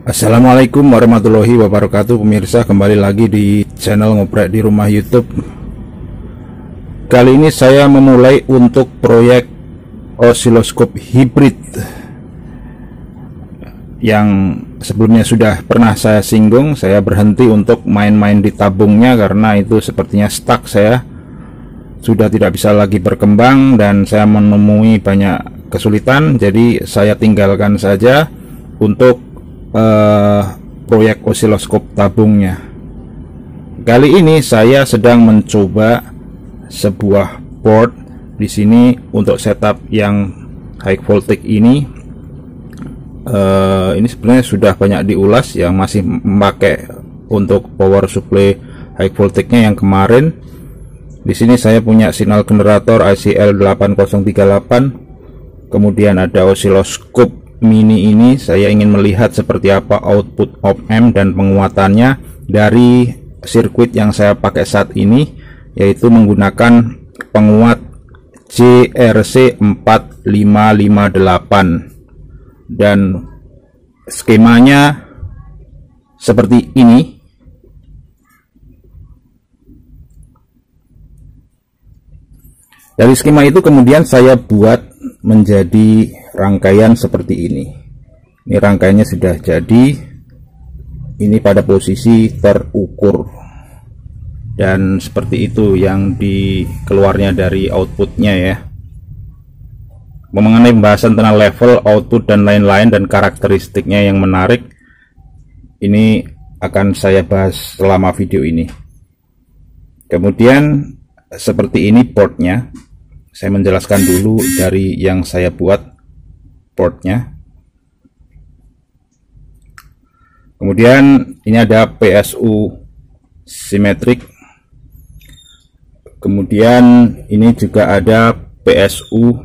Assalamualaikum warahmatullahi wabarakatuh. Pemirsa, kembali lagi di channel Ngoprek di Rumah YouTube. Kali ini saya memulai untuk proyek osiloskop hibrid yang sebelumnya sudah pernah saya singgung. Saya berhenti untuk main-main di tabungnya karena itu sepertinya stuck, saya sudah tidak bisa lagi berkembang dan saya menemui banyak kesulitan, jadi saya tinggalkan saja untuk proyek osiloskop tabungnya. Kali ini saya sedang mencoba sebuah board di sini untuk setup yang high voltage ini. Ini sebenarnya sudah banyak diulas, yang masih memakai untuk power supply high voltage-nya yang kemarin. Di sini saya punya signal generator ICL 8038, kemudian ada osiloskop mini ini. Saya ingin melihat seperti apa output op-amp dan penguatannya dari sirkuit yang saya pakai saat ini, yaitu menggunakan penguat JRC 4558, dan skemanya seperti ini. Dari skema itu kemudian saya buat menjadi rangkaian seperti ini. Ini rangkaiannya sudah jadi. Ini pada posisi terukur. Dan seperti itu yang dikeluarnya dari outputnya ya. Mengenai pembahasan tentang level, output dan lain-lain dan karakteristiknya yang menarik, ini akan saya bahas selama video ini. Kemudian seperti ini boardnya. Saya menjelaskan dulu dari yang saya buat boardnya. Kemudian ini ada PSU simetrik. Kemudian ini juga ada PSU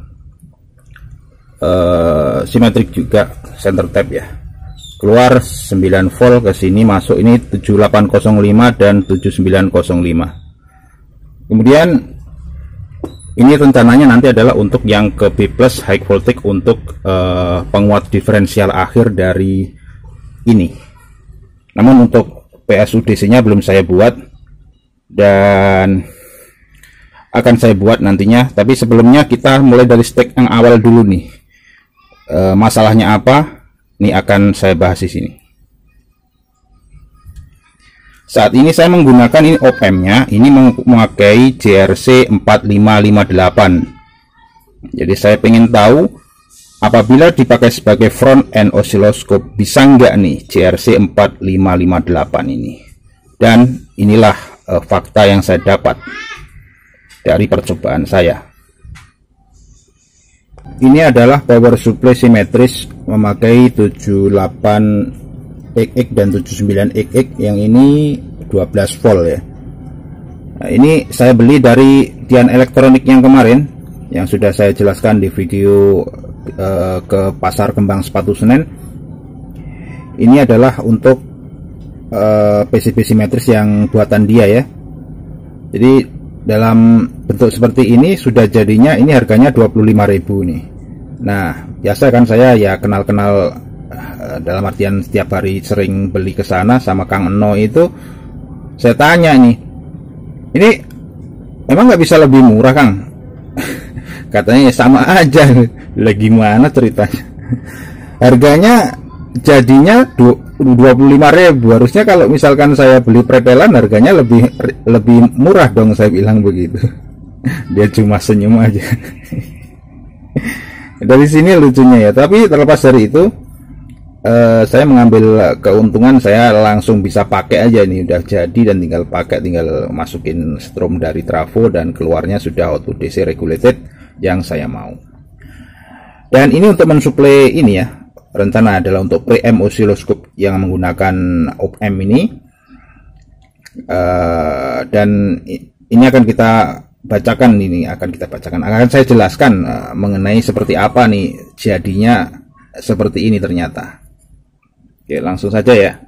simetrik juga, center tap ya. Keluar 9 volt ke sini, masuk ini 7805 dan 7905. Kemudian ini rencananya nanti adalah untuk yang ke B+ high voltage untuk penguat diferensial akhir dari ini. Namun untuk PSU DC nya belum saya buat dan akan saya buat nantinya. Tapi sebelumnya kita mulai dari step yang awal dulu nih. Masalahnya apa? Ini akan saya bahas di sini. Saat ini saya menggunakan ini op-amp-nya, ini memakai JRC 4558. Jadi saya ingin tahu apabila dipakai sebagai front end osiloskop bisa nggak nih JRC 4558 ini. Dan inilah fakta yang saya dapat dari percobaan saya. Ini adalah power supply simetris memakai 78XX dan 79XX, yang ini 12 volt ya. Nah, ini saya beli dari Dian Elektronik yang kemarin, yang sudah saya jelaskan di video ke pasar kembang sepatu Senen. Ini adalah untuk PCB simetris yang buatan dia ya. Jadi dalam bentuk seperti ini sudah jadinya, ini harganya 25.000 nih. Nah, biasa kan saya ya kenal-kenal, dalam artian setiap hari sering beli ke sana sama Kang Eno itu. Saya tanya nih, ini emang nggak bisa lebih murah Kang? Katanya ya sama aja. Lah gimana ceritanya? Harganya jadinya 25.000. Harusnya kalau misalkan saya beli pretelan harganya lebih murah dong, saya bilang begitu. Dia cuma senyum aja. Dari sini lucunya ya. Tapi terlepas dari itu, saya mengambil keuntungan, saya langsung bisa pakai aja nih, udah jadi dan tinggal pakai, tinggal masukin strom dari trafo dan keluarnya sudah output DC regulated yang saya mau. Dan ini untuk mensuplai ini ya, rencana adalah untuk preamp osiloskop yang menggunakan op-amp ini. Dan ini akan kita bacakan, akan saya jelaskan mengenai seperti apa nih jadinya seperti ini ternyata. Oke, langsung saja ya.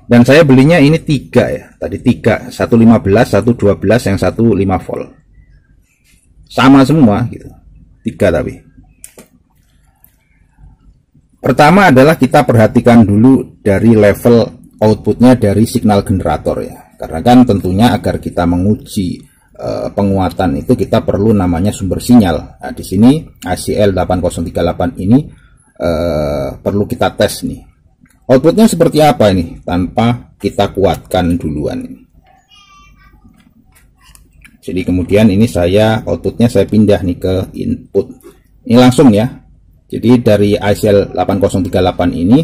Dan saya belinya ini 3 ya. Tadi 3, 115, 112, yang 1 5 volt. Sama semua gitu. 3 tapi. Pertama adalah kita perhatikan dulu dari level outputnya dari signal generator ya. Karena kan tentunya agar kita menguji penguatan itu kita perlu namanya sumber sinyal. Nah, di sini ICL 8038 ini perlu kita tes nih. Outputnya seperti apa ini tanpa kita kuatkan duluan. Jadi kemudian ini outputnya saya pindah nih ke input. Ini langsung ya. Jadi dari ICL 8038 ini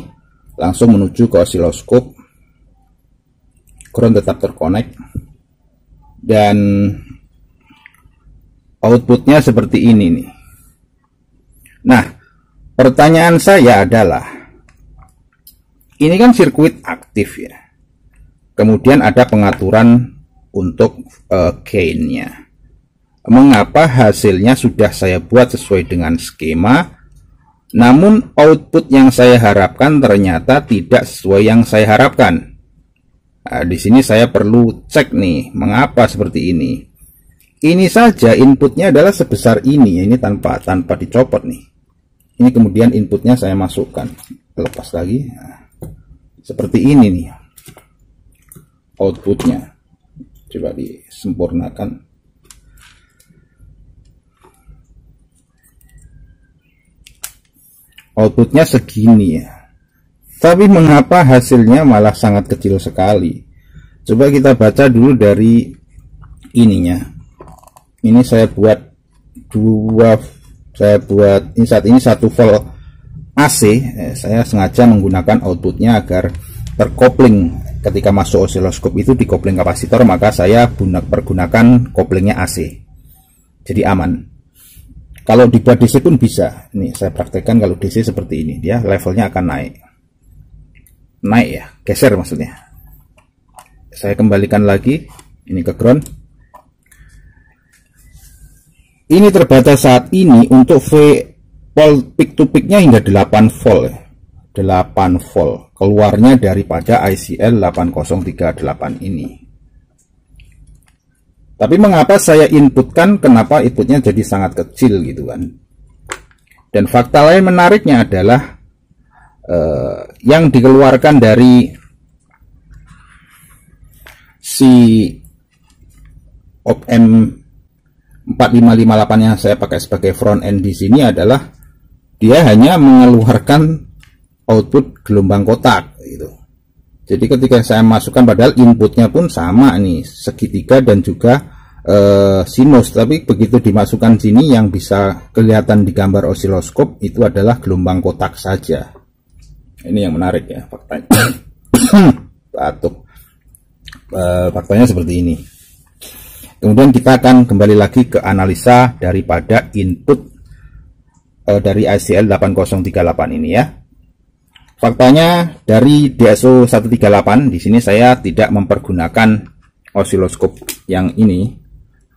langsung menuju ke osiloskop. Ground tetap terkonek. Dan outputnya seperti ini nih. Nah, pertanyaan saya adalah, ini kan sirkuit aktif ya. Kemudian ada pengaturan untuk gainnya. Mengapa hasilnya sudah saya buat sesuai dengan skema, namun output yang saya harapkan ternyata tidak sesuai yang saya harapkan? Nah, di sini saya perlu cek nih, mengapa seperti ini. Ini saja inputnya adalah sebesar ini, ini tanpa dicopot nih. Ini kemudian inputnya saya masukkan, lepas lagi. Nah, seperti ini nih outputnya. Coba disempurnakan. Outputnya segini ya. Tapi mengapa hasilnya malah sangat kecil sekali? Coba kita baca dulu dari ininya. Ini saya buat ini saat ini 1 volt AC. Saya sengaja menggunakan outputnya agar terkopling ketika masuk osiloskop itu di kopling kapasitor, maka saya pergunakan koplingnya AC. Jadi aman. Kalau dibuat DC pun bisa. Ini saya praktekkan kalau DC seperti ini, dia levelnya akan naik ya, geser maksudnya. Saya kembalikan lagi ini ke ground. Ini terbatas saat ini untuk volt peak to peaknya hingga 8 volt ya. 8 volt keluarnya daripada ICL 8038 ini. Tapi mengapa saya inputkan, kenapa inputnya jadi sangat kecil gitu kan. Dan fakta lain menariknya adalah yang dikeluarkan dari si op-amp 4558 yang saya pakai sebagai front end di sini adalah dia hanya mengeluarkan output gelombang kotak gitu. Jadi ketika saya masukkan, padahal inputnya pun sama nih, segitiga dan juga sinus, tapi begitu dimasukkan sini yang bisa kelihatan di gambar osiloskop itu adalah gelombang kotak saja. Ini yang menarik ya faktanya. Batuk. Faktanya seperti ini. Kemudian kita akan kembali lagi ke analisa daripada input dari ICL 8038 ini ya. Faktanya dari DSO 138 di sini saya tidak mempergunakan osiloskop yang ini,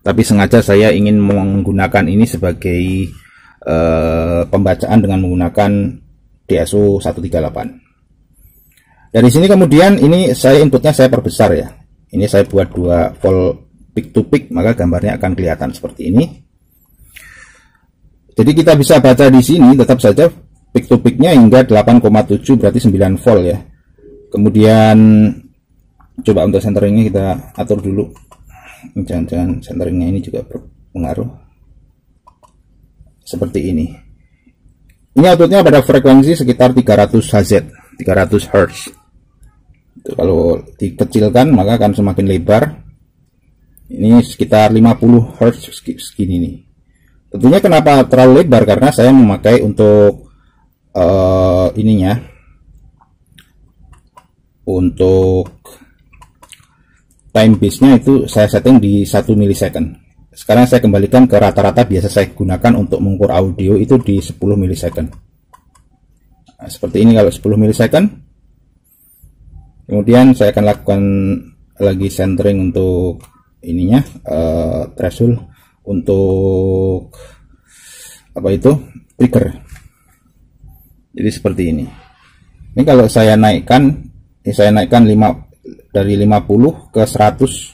tapi sengaja saya ingin menggunakan ini sebagai pembacaan dengan menggunakan DSO 138. Dari sini kemudian ini inputnya saya perbesar ya. Ini saya buat 2 volt peak to peak, maka gambarnya akan kelihatan seperti ini. Jadi kita bisa baca di sini tetap saja peak to peaknya hingga 8,7, berarti 9 volt ya. Kemudian coba untuk centeringnya kita atur dulu. Jangan-jangan centeringnya ini juga berpengaruh. Seperti ini. Ini outputnya pada frekuensi sekitar 300 Hz, 300 Hz. Itu kalau dikecilkan maka akan semakin lebar. Ini sekitar 50 Hz segini nih. Tentunya kenapa terlalu lebar, karena saya memakai untuk ininya, untuk time base-nya itu saya setting di 1 milisecond. Sekarang saya kembalikan ke rata-rata biasa saya gunakan untuk mengukur audio itu di 10 milisecond. Nah, seperti ini kalau 10 milisecond. Kemudian saya akan lakukan lagi centering untuk ininya, threshold untuk apa itu, trigger. Jadi seperti ini. Ini kalau saya naikkan, dari 50 ke 100.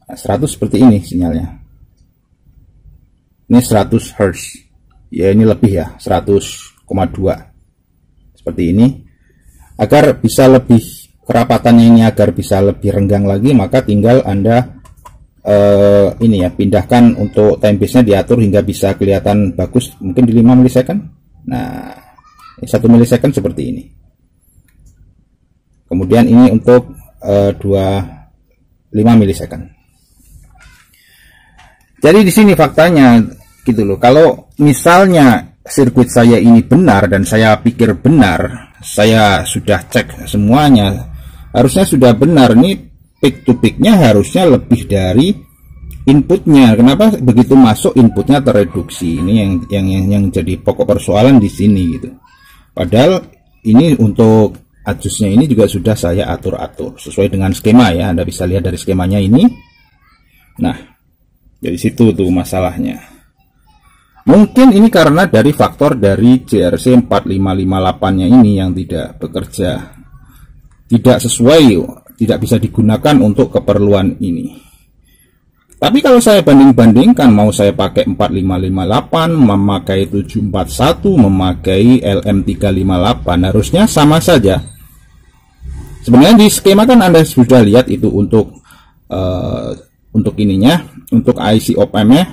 100 seperti ini sinyalnya. Ini 100 Hz. Ya ini lebih ya, 100,2. seperti ini. Agar bisa lebih kerapatannya ini agar bisa lebih renggang lagi, maka tinggal Anda ini ya, pindahkan untuk time base nya diatur hingga bisa kelihatan bagus, mungkin di 5 milisecond. Nah, 1 milisecond seperti ini. Kemudian ini untuk 5 milisecond. Jadi di sini faktanya gitu loh. Kalau misalnya sirkuit saya ini benar dan saya pikir benar, saya sudah cek semuanya, harusnya sudah benar. Ini peak to peaknya harusnya lebih dari inputnya. Kenapa begitu masuk inputnya tereduksi? Ini yang jadi pokok persoalan di sini gitu. Padahal ini untuk adjustnya ini juga sudah saya atur-atur sesuai dengan skema ya. Anda bisa lihat dari skemanya ini. Nah, dari situ tuh masalahnya. Mungkin ini karena dari faktor dari JRC 4558 nya ini yang tidak bekerja, tidak sesuai, tidak bisa digunakan untuk keperluan ini. Tapi kalau saya banding-bandingkan, mau saya pakai 4558, memakai 741, memakai LM358, harusnya sama saja. Sebenarnya di skema kan Anda sudah lihat itu untuk ininya, untuk IC op-amp-nya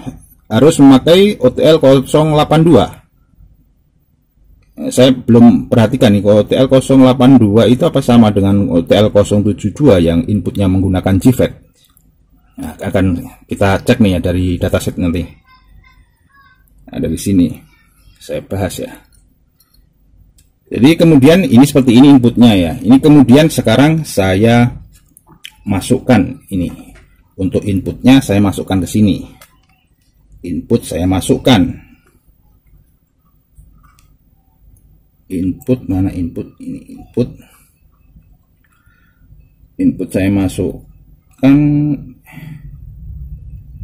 harus memakai OTL 082. Saya belum perhatikan nih, OTL 082 itu apa sama dengan OTL 072 yang inputnya menggunakan JFET. Nah, akan kita cek nih ya dari dataset nanti. Nah, dari sini saya bahas ya. Jadi kemudian ini seperti ini inputnya ya. Ini kemudian sekarang saya masukkan ini. Untuk inputnya saya masukkan ke sini. Input saya masukkan. Input mana input? Ini input. Input saya masukkan.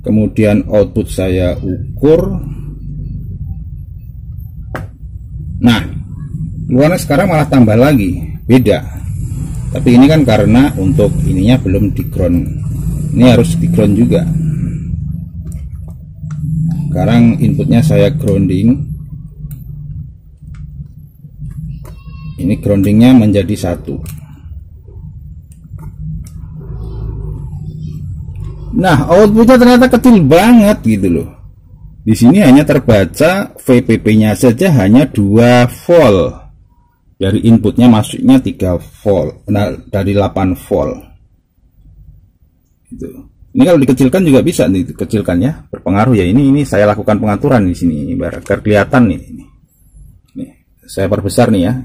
Kemudian output saya ukur. Nah, keluarnya sekarang malah tambah lagi, beda. Tapi ini kan karena untuk ininya belum di ground. Ini harus di ground juga. Sekarang inputnya saya grounding. Ini groundingnya menjadi 1. Nah, outputnya ternyata kecil banget gitu loh. Di sini hanya terbaca VPP-nya saja hanya 2 volt. Dari inputnya masuknya 3 volt. Nah, dari 8 volt. Gitu. Ini kalau dikecilkan juga bisa nih, dikecilkan ya, berpengaruh ya. Ini saya lakukan pengaturan di sini biar kelihatan nih. Nih, saya perbesar nih ya.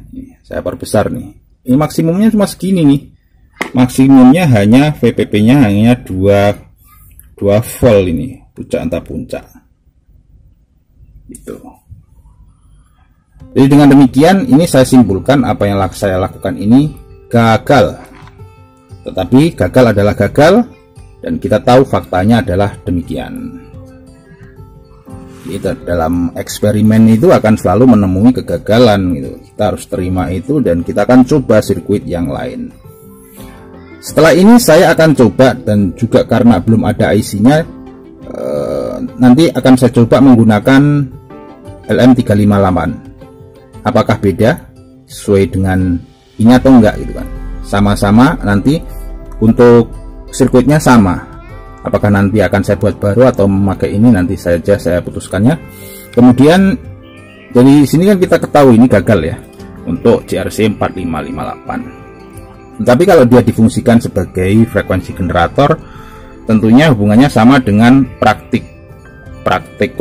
Saya perbesar nih. Ini maksimumnya cuma segini nih. Maksimumnya hanya VPP-nya hanya 2 volt ini, puncak entah puncak. Gitu. Jadi dengan demikian ini saya simpulkan apa yang saya lakukan ini gagal. Tetapi gagal adalah gagal dan kita tahu faktanya adalah demikian. Kita dalam eksperimen itu akan selalu menemui kegagalan gitu. Kita harus terima itu dan kita akan coba sirkuit yang lain. Setelah ini saya akan coba, dan juga karena belum ada IC-nya, nanti akan saya coba menggunakan LM358. Apakah beda sesuai dengan ini atau enggak gitu kan? Sama-sama nanti untuk sirkuitnya sama. Apakah nanti akan saya buat baru atau memakai ini, nanti saja saya putuskannya. Kemudian dari sini kan kita ketahui ini gagal ya untuk JRC 4558. Tapi kalau dia difungsikan sebagai frekuensi generator, tentunya hubungannya sama dengan praktek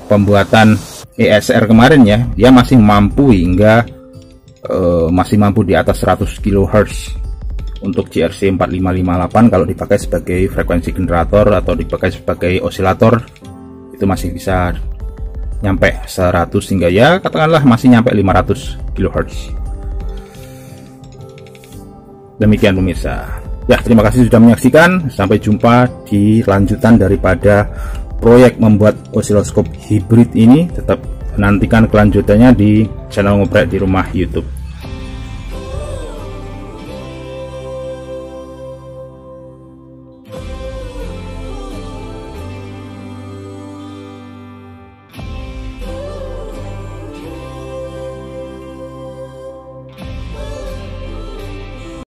pembuatan ESR kemarin ya. Dia masih mampu hingga masih mampu di atas 100 kHz untuk JRC 4558 kalau dipakai sebagai frekuensi generator atau dipakai sebagai osilator, itu masih bisa nyampe 100 hingga ya katakanlah masih nyampe 500 kHz. Demikian pemirsa. Ya, terima kasih sudah menyaksikan. Sampai jumpa di lanjutan daripada proyek membuat osiloskop hibrid ini. Tetap nantikan kelanjutannya di channel Ngoprek di Rumah YouTube.